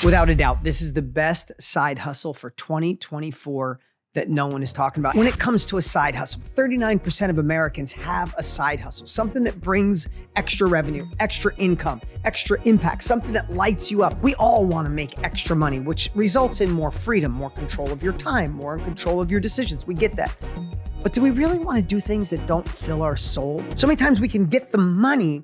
Without a doubt, this is the best side hustle for 2024 that no one is talking about. When it comes to a side hustle, 39% of Americans have a side hustle, something that brings extra revenue, extra income, extra impact, something that lights you up. We all want to make extra money, which results in more freedom, more control of your time, more control of your decisions. We get that. But do we really want to do things that don't fill our soul? So many times we can get the money,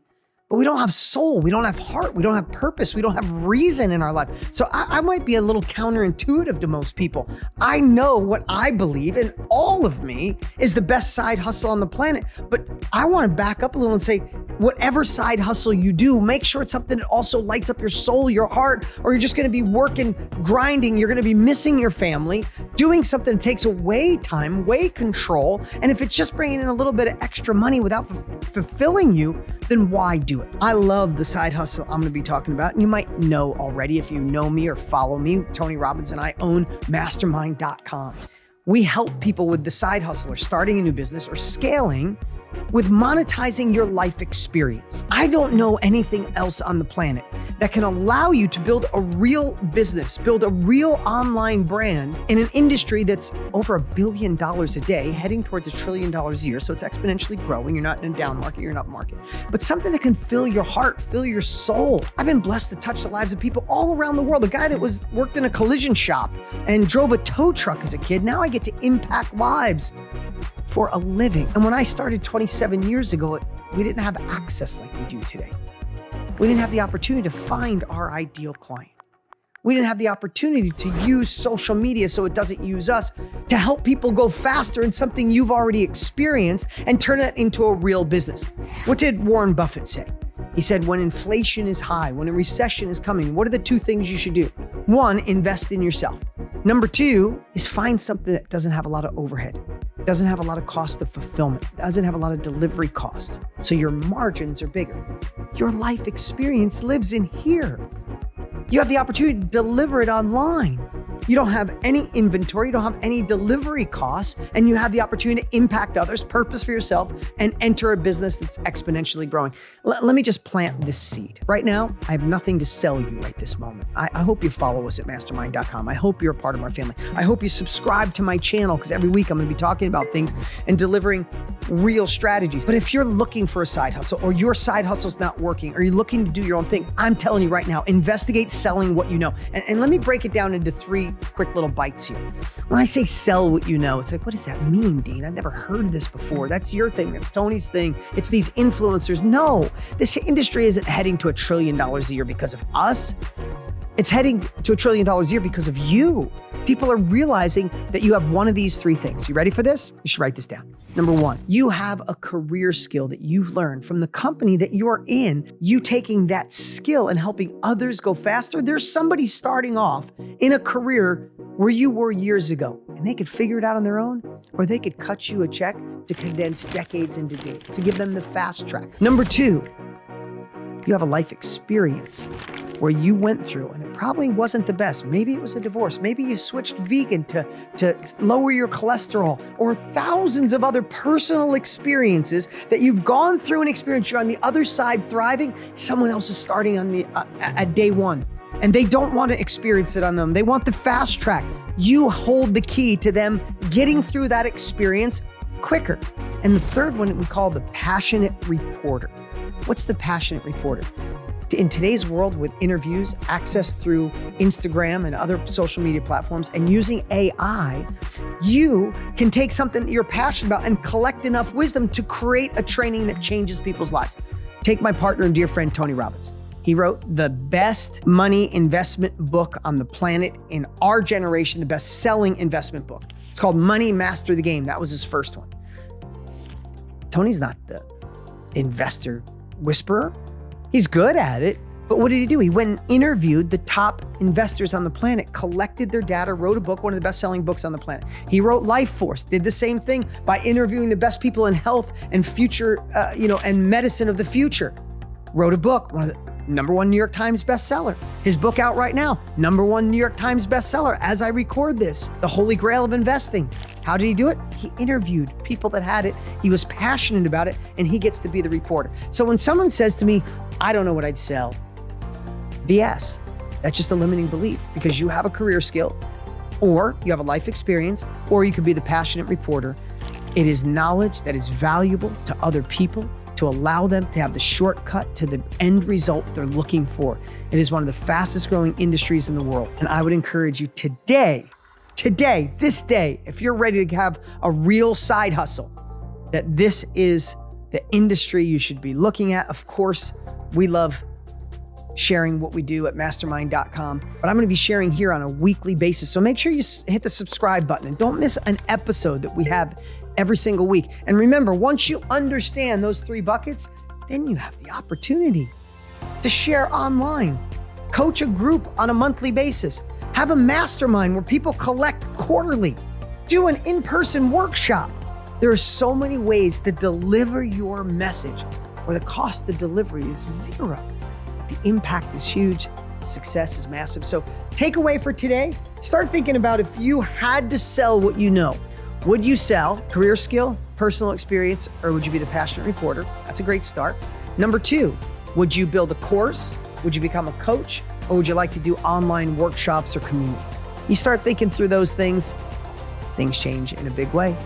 but we don't have soul, we don't have heart, we don't have purpose, we don't have reason in our life. So I might be a little counterintuitive to most people. I know what I believe, and all of me is the best side hustle on the planet. But I want to back up a little and say, whatever side hustle you do, make sure it's something that also lights up your soul, your heart, or you're just going to be working, grinding, you're going to be missing your family, doing something that takes away time, away control. And if it's just bringing in a little bit of extra money without fulfilling you, then why do it? I love the side hustle I'm going to be talking about. And you might know already if you know me or follow me. Tony Robbins and I own mastermind.com. We help people with the side hustle or starting a new business or scaling with monetizing your life experience. I don't know anything else on the planet that can allow you to build a real business, build a real online brand in an industry that's over $1 billion a day, heading towards $1 trillion a year. So it's exponentially growing. You're not in a down market, you're in an up market, but something that can fill your heart, fill your soul. I've been blessed to touch the lives of people all around the world. A guy that worked in a collision shop and drove a tow truck as a kid. Now I get to impact lives for a living. And when I started 27 years ago, we didn't have access like we do today. We didn't have the opportunity to find our ideal client. We didn't have the opportunity to use social media so it doesn't use us, to help people go faster in something you've already experienced and turn that into a real business. What did Warren Buffett say? He said, when inflation is high, when a recession is coming, what are the two things you should do? One, invest in yourself. Number two is find something that doesn't have a lot of overhead, doesn't have a lot of cost of fulfillment, doesn't have a lot of delivery costs, so your margins are bigger. Your life experience lives in here. You have the opportunity to deliver it online. You don't have any inventory, you don't have any delivery costs, and you have the opportunity to impact others, purpose for yourself, and enter a business that's exponentially growing. Let me just plant this seed. Right now, I have nothing to sell you right this moment. I hope you follow us at mastermind.com. I hope you're a part of our family. I hope you subscribe to my channel, because every week I'm going to be talking about things and delivering real strategies. But if you're looking for a side hustle, or your side hustle's not working, or you're looking to do your own thing, I'm telling you right now, investigate selling what you know. And let me break it down into 3 quick little bites here. When I say sell what you know, it's like, what does that mean, Dean? I've never heard of this before. That's your thing. That's Tony's thing. It's these influencers. No, this industry isn't heading to $1 trillion a year because of us. It's heading to $1 trillion a year because of you. People are realizing that you have one of these 3 things. You ready for this? You should write this down. Number 1, you have a career skill that you've learned from the company that you're in. You taking that skill and helping others go faster. There's somebody starting off in a career where you were years ago, and they could figure it out on their own, or they could cut you a check to condense decades into days, to give them the fast track. Number 2, you have a life experience where you went through, and it probably wasn't the best. Maybe it was a divorce. Maybe you switched vegan to lower your cholesterol, or thousands of other personal experiences that you've gone through and experienced. You're on the other side thriving. Someone else is starting on at day 1, and they don't want to experience it on them. They want the fast track. You hold the key to them getting through that experience quicker. And the third one we call the passionate reporter. What's the passionate reporter? In today's world, with interviews, access through Instagram and other social media platforms, and using AI, you can take something that you're passionate about and collect enough wisdom to create a training that changes people's lives. Take my partner and dear friend, Tony Robbins. He wrote the best money investment book on the planet in our generation, the best-selling investment book. It's called Money Master the Game. That was his first one. Tony's not the investor whisperer. He's good at it, but what did he do? He went and interviewed the top investors on the planet, collected their data, wrote a book, one of the best-selling books on the planet. He wrote Life Force, did the same thing by interviewing the best people in health and future, and medicine of the future. Wrote a book, one of the #1 New York Times bestseller. His book out right now, #1 New York Times bestseller as I record this, The Holy Grail of Investing. How did he do it? He interviewed people that had it. He was passionate about it, and he gets to be the reporter. So when someone says to me, I don't know what I'd sell, BS. That's just a limiting belief because you have a career skill, or you have a life experience, or you could be the passionate reporter. It is knowledge that is valuable to other people to allow them to have the shortcut to the end result they're looking for. It is one of the fastest growing industries in the world. And I would encourage you today, this day, if you're ready to have a real side hustle, that this is the industry you should be looking at. Of course, we love sharing what we do at mastermind.com, but I'm going to be sharing here on a weekly basis. So make sure you hit the subscribe button and don't miss an episode that we have every single week. And remember, once you understand those 3 buckets, then you have the opportunity to share online, coach a group on a monthly basis, have a mastermind where people collect quarterly, do an in-person workshop. There are so many ways to deliver your message where the cost of delivery is 0. But the impact is huge, the success is massive. So takeaway for today, start thinking about if you had to sell what you know. Would you sell career skill, personal experience, or would you be the passionate reporter? That's a great start. Number 2, would you build a course? Would you become a coach? Or would you like to do online workshops or community? You start thinking through those things change in a big way.